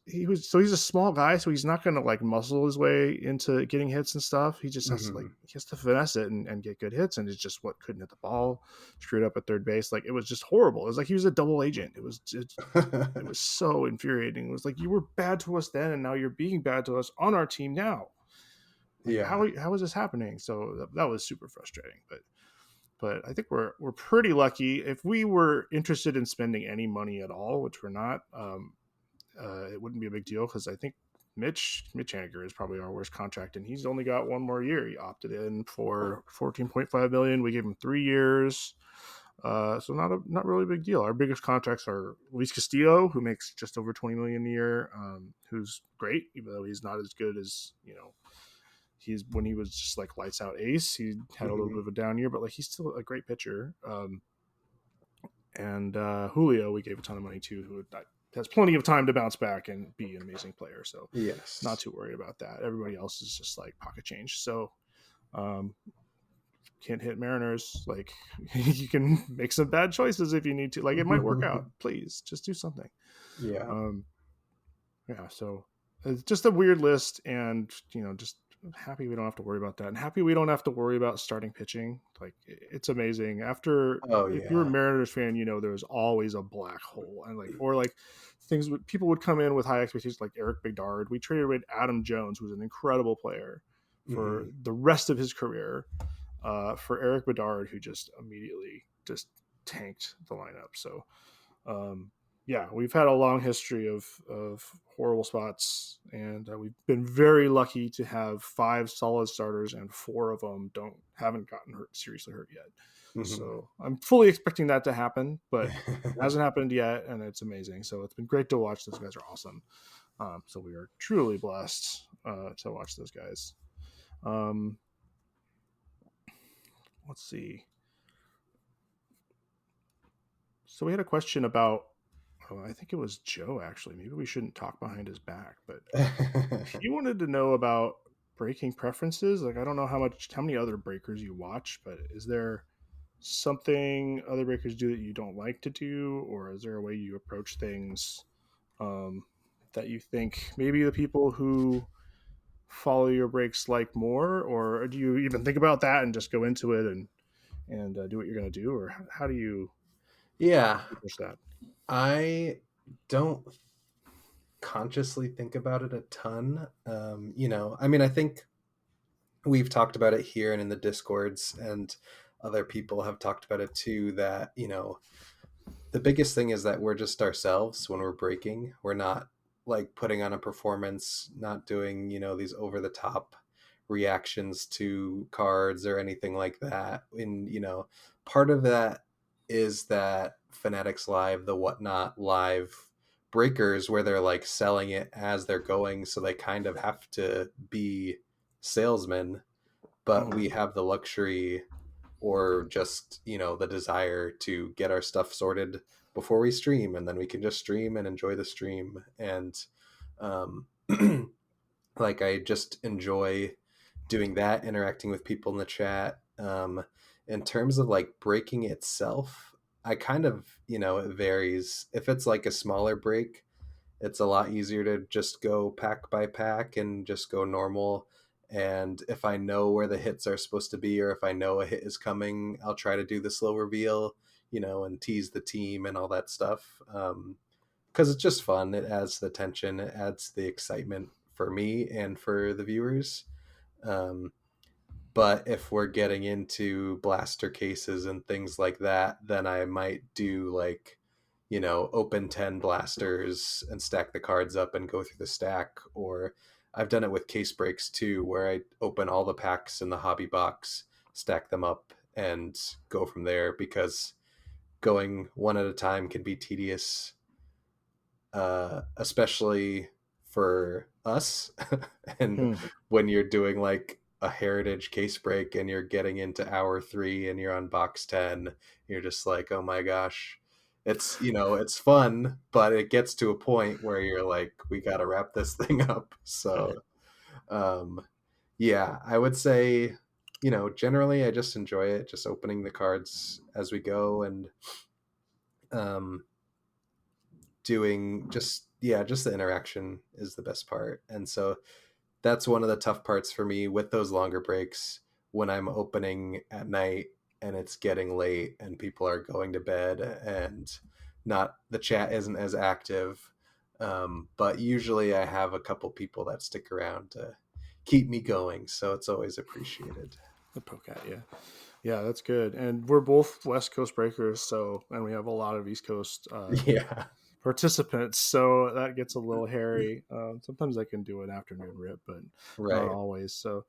So he's a small guy, so he's not going to like muscle his way into getting hits and stuff. He just has to he has to finesse it and get good hits, and it's just what couldn't hit the ball, screwed up at third base. Like it was just horrible. It was like he was a double agent. It was so infuriating. It was like you were bad to us then, and now you're being bad to us on our team now. Like, yeah. How is this happening? So that was super frustrating, but I think we're pretty lucky. If we were interested in spending any money at all, which we're not, it wouldn't be a big deal because I think Mitch Haniger is probably our worst contract, and he's only got one more year. He opted in for $14.5 million. We gave him 3 years, so not really a big deal. Our biggest contracts are Luis Castillo, who makes just over $20 million a year, who's great, even though he's not as good as when he was just like lights out ace. He had a little bit of a down year, but like he's still a great pitcher. And Julio, we gave a ton of money to, who has plenty of time to bounce back and be an amazing player. So yes, not too worried about that. Everybody else is just like pocket change. So can't hit Mariners. Like you can make some bad choices if you need to. Like it might work out. Please just do something. Yeah. So it's just a weird list, and just happy we don't have to worry about that, and happy we don't have to worry about starting pitching. Like it's amazing. If you're a Mariners fan, there's always a black hole, and people would come in with high expectations, like Eric Bedard. We traded with Adam Jones, who's an incredible player for the rest of his career, for Eric Bedard, who just immediately just tanked the lineup. So yeah, we've had a long history of horrible spots, and we've been very lucky to have 5 solid starters, and 4 of them haven't gotten seriously hurt yet. Mm-hmm. So I'm fully expecting that to happen, but it hasn't happened yet, and it's amazing. So it's been great to watch. Those guys are awesome. So we are truly blessed to watch those guys. Let's see. So we had a question about, I think it was Joe actually. Maybe we shouldn't talk behind his back, but he wanted to know about breaking preferences. Like, I don't know how many other breakers you watch, but is there something other breakers do that you don't like to do, or is there a way you approach things that you think maybe the people who follow your breaks like more, or do you even think about that and just go into it and do what you're going to do, or how do you Yeah, approach that? I don't consciously think about it a ton. I mean, I think we've talked about it here and in the discords, and other people have talked about it too, that the biggest thing is that we're just ourselves when we're breaking. We're not like putting on a performance, not doing these over the top reactions to cards or anything like that. And part of that is that Fanatics Live, the Whatnot Live breakers, where they're like selling it as they're going, so they kind of have to be salesmen, but we have the luxury, or just the desire, to get our stuff sorted before we stream, and then we can just stream and enjoy the stream. And um like, I just enjoy doing that, interacting with people in the chat. In terms of like breaking itself, I kind of, it varies. If it's like a smaller break, it's a lot easier to just go pack by pack and just go normal. And if I know where the hits are supposed to be, or if I know a hit is coming, I'll try to do the slow reveal, and tease the team and all that stuff. Because it's just fun. It adds the tension, it adds the excitement for me and for the viewers. But if we're getting into blaster cases and things like that, then I might do like, open 10 blasters and stack the cards up and go through the stack. Or I've done it with case breaks too, where I open all the packs in the hobby box, stack them up, and go from there, because going one at a time can be tedious, especially for us. And when you're doing like a heritage case break and you're getting into hour 3 and you're on box 10, you're just like, oh my gosh, it's fun, but it gets to a point where you're like, we got to wrap this thing up. So yeah, I would say, generally I just enjoy it, just opening the cards as we go, and doing just the interaction is the best part. And so that's one of the tough parts for me with those longer breaks, when I'm opening at night and it's getting late and people are going to bed and the chat isn't as active. But usually I have a couple people that stick around to keep me going, so it's always appreciated. The poke at you. Yeah, that's good. And we're both West Coast breakers, and we have a lot of East Coast Yeah. participants, so that gets a little hairy. Sometimes I can do an afternoon rip, but not Right. always. So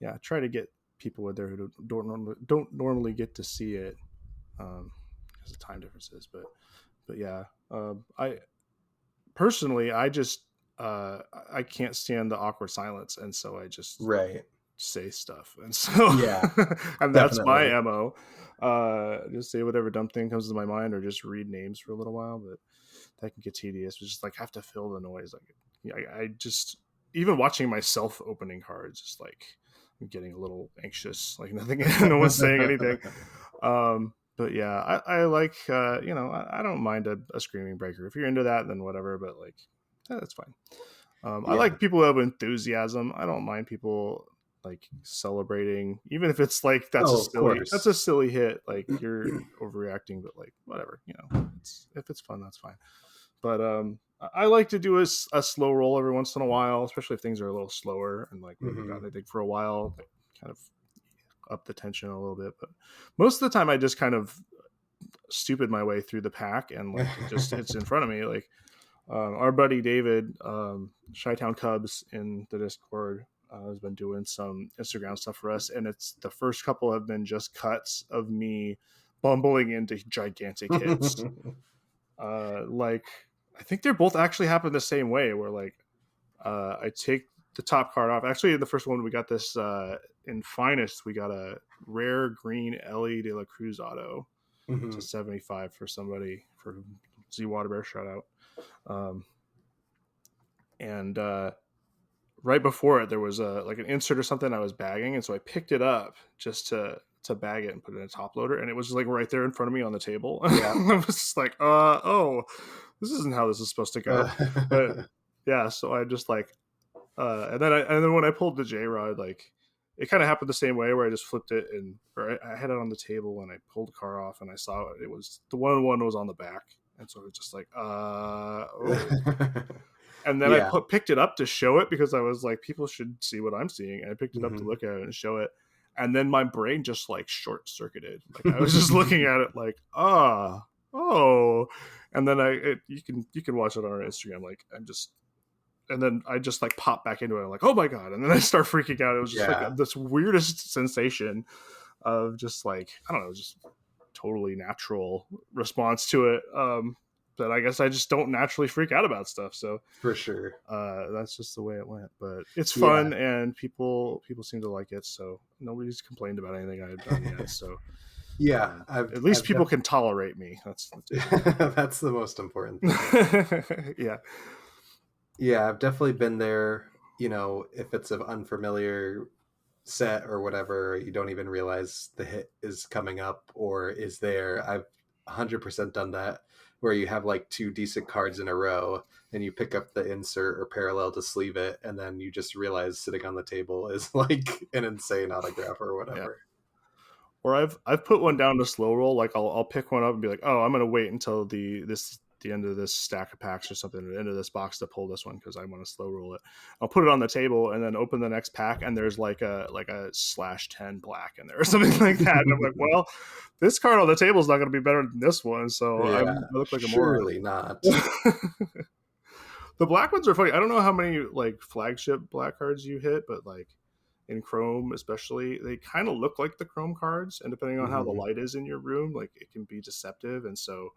yeah, try to get people in there who don't normally get to see it because of time differences. But yeah, I personally, I just I can't stand the awkward silence, and so I just Right. say stuff, and so Yeah, and that's definitely. my MO. Just say whatever dumb thing comes to my mind, or just read names for a little while, but that can get tedious. We just like have to fill the noise. Like I just, even watching myself opening cards, just like I'm getting a little anxious, like nothing, no one's saying anything. But yeah, I like I don't mind a screaming breaker. If you're into that, then whatever, but like that's fine. I Yeah. like people who have enthusiasm. I don't mind people like celebrating, even if it's like that's Of course. a silly hit, like you're overreacting, but like whatever, if it's fun, that's fine. But I like to do a slow roll every once in a while, especially if things are a little slower and like we haven't gotten anything for a while, like kind of up the tension a little bit. But most of the time I just kind of stupid my way through the pack, and like it's in front of me. Like our buddy David, Chi-Town Cubs in the Discord, has been doing some Instagram stuff for us, and it's the first couple have been just cuts of me bumbling into gigantic hits. Like I think they're both actually happen the same way, where like I take the top card off. Actually, the first one we got this in Finest, we got a rare green Ellie De La Cruz auto to 75 for somebody, for Z Waterbear, shout out. And right before it, there was like an insert or something I was bagging, and so I picked it up just to bag it and put it in a top loader, and it was just like right there in front of me on the table. Yeah. I was just like, oh, this isn't how this is supposed to go. But yeah, so I just like and then when I pulled the JRod, like it kind of happened the same way, where I just flipped it or I had it on the table and I pulled the car off and I saw it was the one was on the back, and so it was just like oh. And then I picked it up to show it, because I was like, people should see what I'm seeing, and I picked it up to look at it and show it, and then my brain just like short circuited. Like I was just looking at it like oh, and then you can watch it on our Instagram. Like and then I just like pop back into it. I'm like, oh my God. And then I start freaking out. It was just like this weirdest sensation of just like, I don't know, just totally natural response to it. But I guess I just don't naturally freak out about stuff. So for sure, that's just the way it went. But it's fun, and people seem to like it. So nobody's complained about anything I've done yet. So at least people can tolerate me. That's that's the most important thing. Yeah, I've definitely been there. You know, if it's an unfamiliar set or whatever, you don't even realize the hit is coming up or is there. I've 100% done that, where you have like two decent cards in a row and you pick up the insert or parallel to sleeve it, and then you just realize sitting on the table is like an insane autograph or whatever. Or I've put one down to slow roll. Like I'll pick one up and be like, oh, I'm gonna wait until the end of this stack of packs or something, the end of this box, to pull this one because I want to slow roll it. I'll put it on the table and then open the next pack, and there's like a /10 black in there or something like that. And I'm like, well, this card on the table is not going to be better than this one, so I look like a moron. Surely not. The black ones are funny. I don't know how many like flagship black cards you hit, but like in Chrome especially, they kind of look like the Chrome cards, and depending on how the light is in your room, like it can be deceptive. And so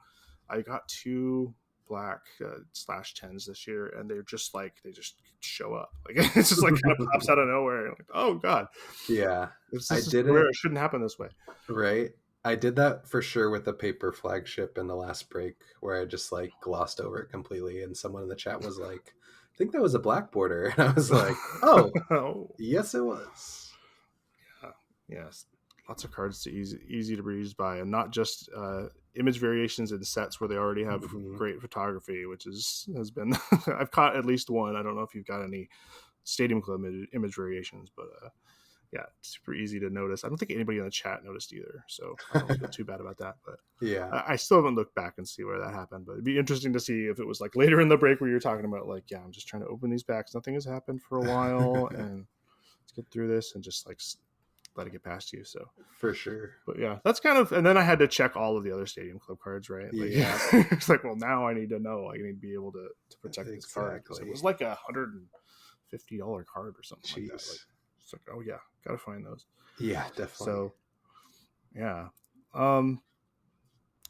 I got 2 black /10s this year, and they're just like, they just show up. Like it's just like kind of pops out of nowhere. Like, oh God. Yeah. I did it. It shouldn't happen this way. Right. I did that for sure with the paper flagship in the last break, where I just like glossed over it completely. And someone in the chat was like, I think that was a black border. And I was like, oh, yes, it was. Yeah. Yes. Lots of cards to easy to breeze by, and not just image variations in sets where they already have great photography, which has been I've caught at least one. I don't know if you've got any Stadium Club image variations, but yeah, super easy to notice. I don't think anybody in the chat noticed either, so I don't feel too bad about that. But yeah, I still haven't looked back and see where that happened. But it'd be interesting to see if it was like later in the break where you're talking about like, yeah, I'm just trying to open these packs. Nothing has happened for a while, and let's get through this and just like let it get past you. So for sure. But yeah, that's kind of, and then I had to check all of the other Stadium Club cards, right? Like, yeah. It's like, well, now I need to know. I need to be able to protect this card, because it was like $150 card or something like that. Like, it's like, oh yeah, gotta find those. Yeah, definitely. So yeah.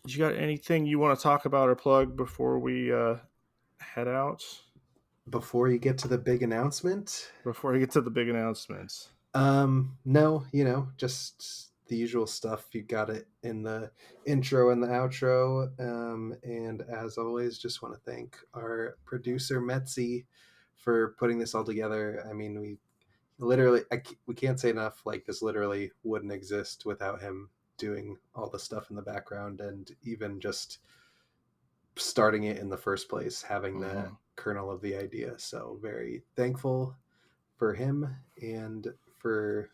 You got anything you want to talk about or plug before we head out? Before you get to the big announcement? No, just the usual stuff. You got it in the intro and the outro. And as always, just want to thank our producer Metzi for putting this all together. I mean, we literally, we can't say enough. Like, this literally wouldn't exist without him doing all the stuff in the background, and even just starting it in the first place, having the kernel of the idea. So very thankful for him, and for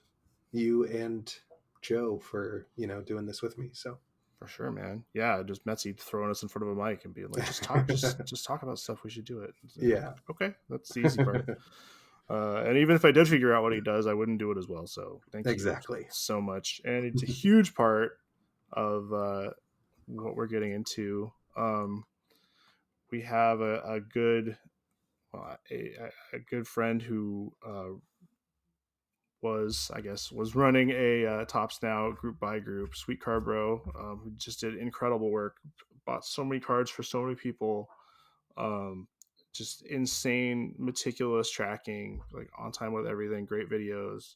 you and Joe for, doing this with me. So for sure, man. Yeah, just Metzi throwing us in front of a mic and being like, just talk, just talk about stuff. We should do it. Yeah. Okay, that's the easy part. And even if I did figure out what he does, I wouldn't do it as well. So thank you exactly so much. And it's a huge part of what we're getting into. We have a good a good friend who was running a Tops Now group by group, Sweet Card Bro, who just did incredible work, bought so many cards for so many people, um, just insane, meticulous tracking, like on time with everything, great videos,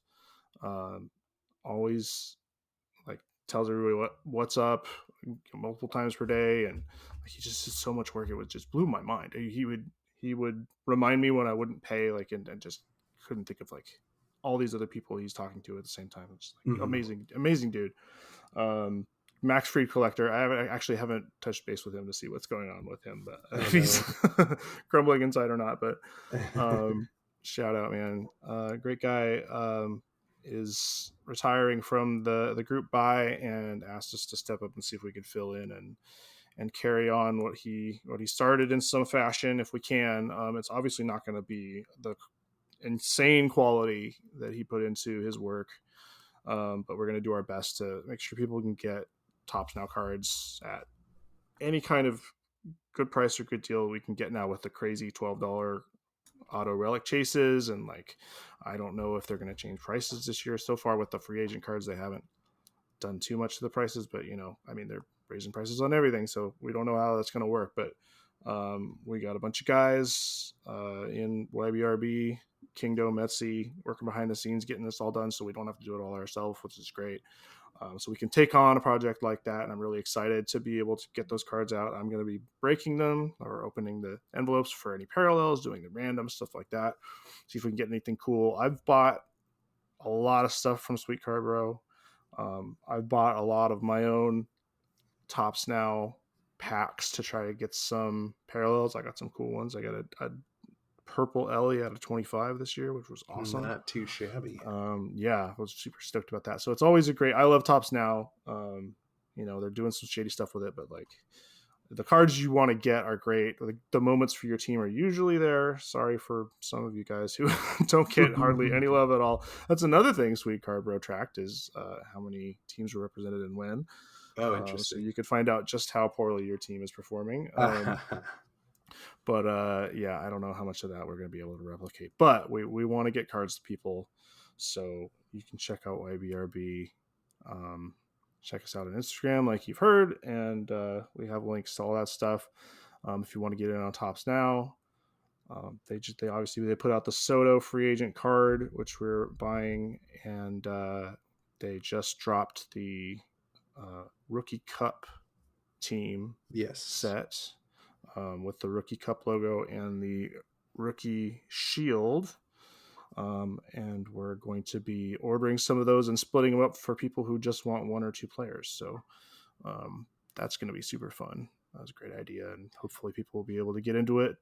um, always like tells everybody what's up multiple times per day, and like, he just did so much work. It was just blew my mind. He would remind me when I wouldn't pay, like, and just couldn't think of like all these other people he's talking to at the same time. It's like amazing dude. Max Freed collector. I actually haven't touched base with him to see what's going on with him, but if he's crumbling inside or not. But shout out, man. Great guy. Is retiring from the group buy and asked us to step up and see if we could fill in and carry on what he started in some fashion if we can. It's obviously not going to be the insane quality that he put into his work, but we're going to do our best to make sure people can get Tops Now cards at any kind of good price or good deal we can get now with the crazy $12 auto relic chases. And like, I don't know if they're going to change prices this year. So far with the free agent cards, they haven't done too much to the prices, but I mean, they're raising prices on everything, so we don't know how that's going to work. But we got a bunch of guys in YBRB, Kingdom, Etsy, working behind the scenes, getting this all done, so we don't have to do it all ourselves, which is great. So we can take on a project like that, and I'm really excited to be able to get those cards out. I'm going to be breaking them or opening the envelopes for any parallels, doing the random stuff like that, see if we can get anything cool. I've bought a lot of stuff from Sweet Card Bro. I've bought a lot of my own Tops Now packs to try to get some parallels. I got some cool ones. I got a purple Ellie out of 25 this year, which was awesome. Not too shabby. Yeah, I was super stoked about that. So it's always I love Tops Now. They're doing some shady stuff with it, but like the cards you want to get are great. Like, the moments for your team are usually there. Sorry for some of you guys who don't get hardly any love at all. That's another thing Sweet Card Bro tracked is how many teams were represented and when. Oh, interesting. So you could find out just how poorly your team is performing. But yeah, I don't know how much of that we're going to be able to replicate. But we want to get cards to people. So you can check out YBRB. Check us out on Instagram, like you've heard. And we have links to all that stuff. If you want to get in on Tops Now. They obviously put out the Soto free agent card, which we're buying. And they just dropped the Rookie Cup team set with the Rookie Cup logo and the Rookie Shield. And we're going to be ordering some of those and splitting them up for people who just want one or two players. So that's going to be super fun. That was a great idea. And hopefully people will be able to get into it,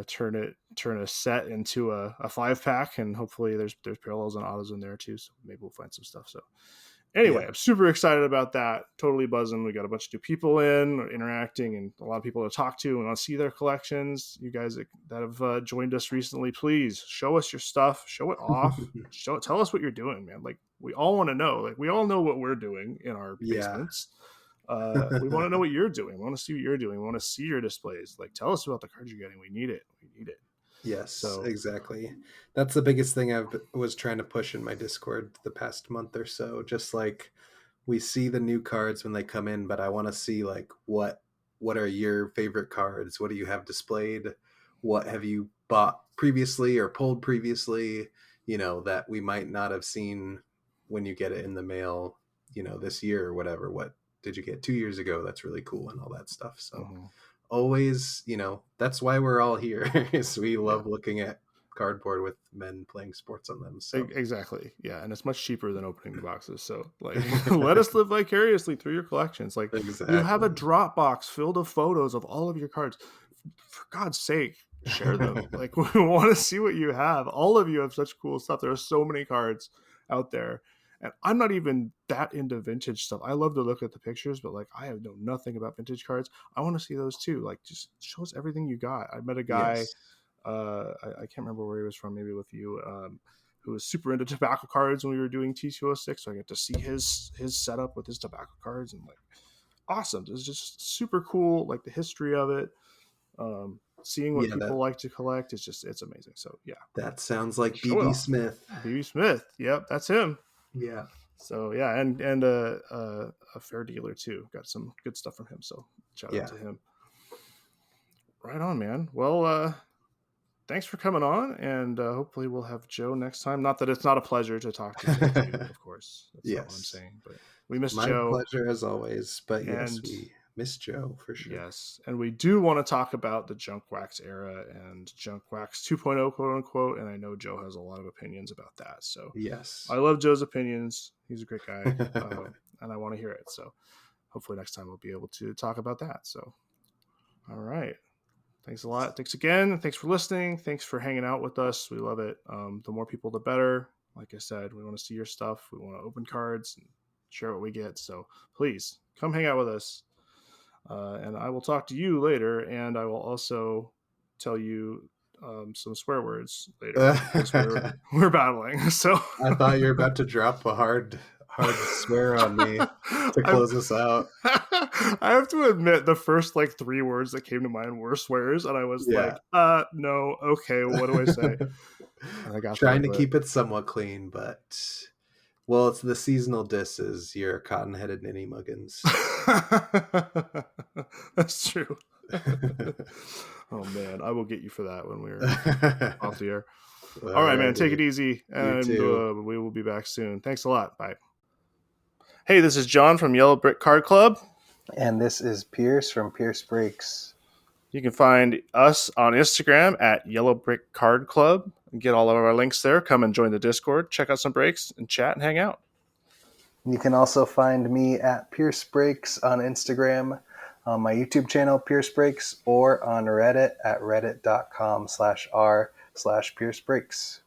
turn a set into a 5-pack, and hopefully there's parallels and autos in there too. So maybe we'll find some stuff. So anyway, I'm super excited about that. Totally buzzing. We got a bunch of new people interacting, and a lot of people to talk to and want to see their collections. You guys that have joined us recently, please show us your stuff. Show it off. Tell us what you're doing, man. Like, we all want to know. Like, we all know what we're doing in our basements. We want to know what you're doing. We want to see what you're doing. We want to see your displays. Like, tell us about the cards you're getting. We need it. Yes, exactly. That's the biggest thing I was trying to push in my Discord the past month or so. Just like, we see the new cards when they come in, but I want to see like what are your favorite cards? What do you have displayed? What have you bought previously or pulled previously? That we might not have seen when you get it in the mail, this year or whatever. What did you get 2 years ago? That's really cool and all that stuff. So. Always, that's why we're all here. Is we love looking at cardboard with men playing sports on them. So exactly, yeah, and it's much cheaper than opening the boxes. So like, let us live vicariously through your collections. Like, you have a Dropbox filled of photos of all of your cards. For God's sake, share them. Like, we want to see what you have. All of you have such cool stuff. There are so many cards out there. And I'm not even that into vintage stuff. I love to look at the pictures, but like, I know nothing about vintage cards. I want to see those too. Like, just show us everything you got. I met a guy, I can't remember where he was from, maybe with you, who was super into tobacco cards when we were doing T206. So I get to see his setup with his tobacco cards, and like, awesome. It's just super cool, like the history of it. Seeing what people like to collect is just, it's amazing. So yeah, that sounds like BB Smith. BB Smith, yep, that's him. Yeah. So yeah, and a fair dealer too. Got some good stuff from him. So shout out to him. Right on, man. Well, thanks for coming on, and hopefully we'll have Joe next time. Not that it's not a pleasure to talk to Joe too, of course. That's not what I'm saying, but we miss Joe. My pleasure as always. But yes, we miss Joe for sure. Yes, and we do want to talk about the junk wax era and junk wax 2.0, quote unquote. And I know Joe has a lot of opinions about that. So yes, I love Joe's opinions. He's a great guy, and I want to hear it. So hopefully next time we'll be able to talk about that. So, all right. Thanks a lot. Thanks again. Thanks for listening. Thanks for hanging out with us. We love it. The more people, the better. Like I said, we want to see your stuff. We want to open cards and share what we get. So please come hang out with us. And I will talk to you later. And I will also tell you some swear words later. we're battling. So I thought you were about to drop a hard swear on me to close us out. I have to admit, the first like 3 words that came to mind were swears, and I was like, no, okay, what do I say? And I got trying to keep it somewhat clean, but well, it's the seasonal disses. You're cotton-headed ninny muggins. That's true. Oh man, I will get you for that when we're off the air. All right, man, take it easy, and we will be back soon. Thanks a lot. Bye. Hey, this is John from Yellow Brick Card Club. And this is Pierce from Pierce Breaks. You can find us on Instagram at Yellow Brick Card Club. Get all of our links there. Come and join the Discord. Check out some breaks and chat and hang out. You can also find me at Pierce Breaks on Instagram, on my YouTube channel, Pierce Breaks, or on Reddit at reddit.com/r/Pierce Breaks.